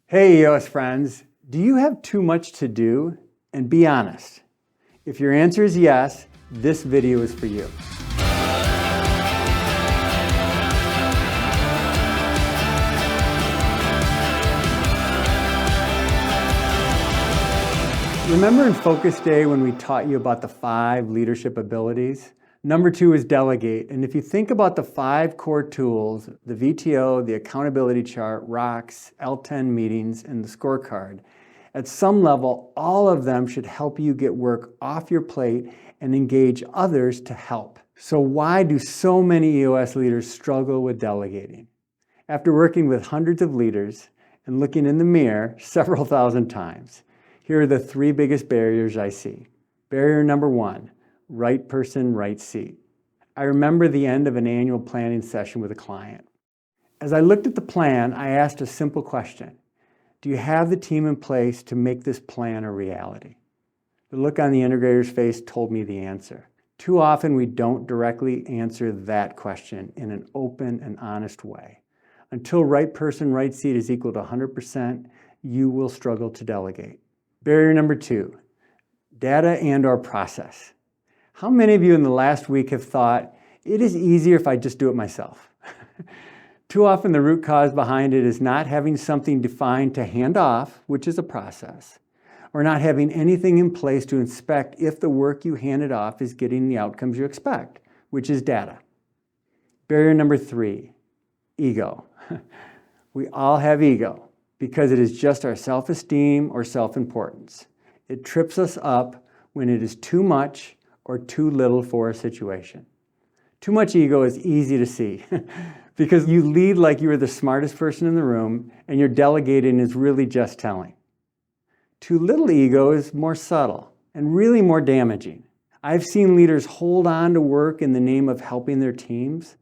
Hey EOS friends, do you have too much to do? And be honest. If your answer is yes, this video is for you. Remember in Focus Day when we taught you about the 5 leadership abilities? Number 2 is delegate. And if you think about the 5 core tools, the VTO, the accountability chart, rocks, L10 meetings, and the scorecard, at some level, all of them should help you get work off your plate and engage others to help. So why do so many EOS leaders struggle with delegating? After working with hundreds of leaders and looking in the mirror several thousand times, here are the 3 biggest barriers I see. Barrier number 1, right person, right seat. I remember the end of an annual planning session with a client. As I looked at the plan, I asked a simple question. Do you have the team in place to make this plan a reality? The look on the integrator's face told me the answer. Too often we don't directly answer that question in an open and honest way. Until right person, right seat is equal to 100%, you will struggle to delegate. Barrier number 2, data and/or process. How many of you in the last week have thought, it is easier if I just do it myself? Too often the root cause behind it is not having something defined to hand off, which is a process, or not having anything in place to inspect if the work you handed off is getting the outcomes you expect, which is data. Barrier number 3, ego. We all have ego because it is just our self-esteem or self-importance. It trips us up when it is too much or too little for a situation. Too much ego is easy to see because you lead like you are the smartest person in the room and your delegating is really just telling. Too little ego is more subtle and really more damaging. I've seen leaders hold on to work in the name of helping their teams.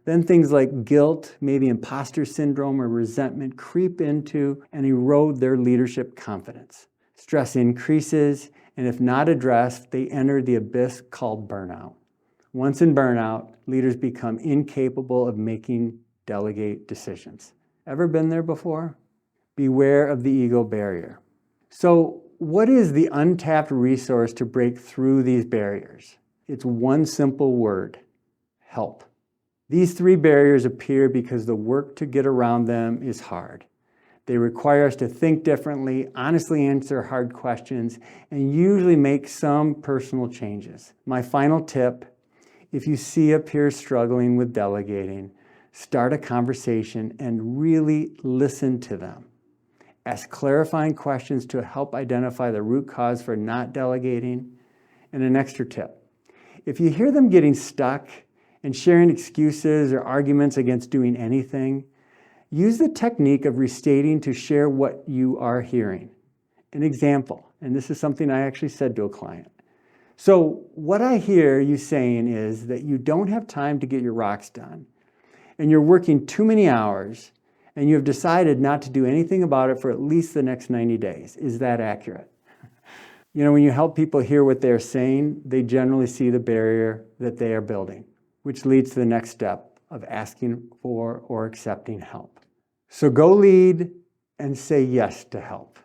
Then things like guilt, maybe imposter syndrome or resentment creep into and erode their leadership confidence. Stress increases, and if not addressed, they enter the abyss called burnout. Once in burnout, leaders become incapable of making delegate decisions. Ever been there before? Beware of the ego barrier. So, what is the untapped resource to break through these barriers? It's one simple word: help. These 3 barriers appear because the work to get around them is hard. They require us to think differently, honestly answer hard questions, and usually make some personal changes. My final tip, if you see a peer struggling with delegating, start a conversation and really listen to them. Ask clarifying questions to help identify the root cause for not delegating. And an extra tip, if you hear them getting stuck and sharing excuses or arguments against doing anything, use the technique of restating to share what you are hearing. An example, and this is something I actually said to a client. So what I hear you saying is that you don't have time to get your rocks done, and you're working too many hours, and you have decided not to do anything about it for at least the next 90 days. Is that accurate? You know, when you help people hear what they're saying, they generally see the barrier that they are building, which leads to the next step of asking for or accepting help. So go lead and say yes to help.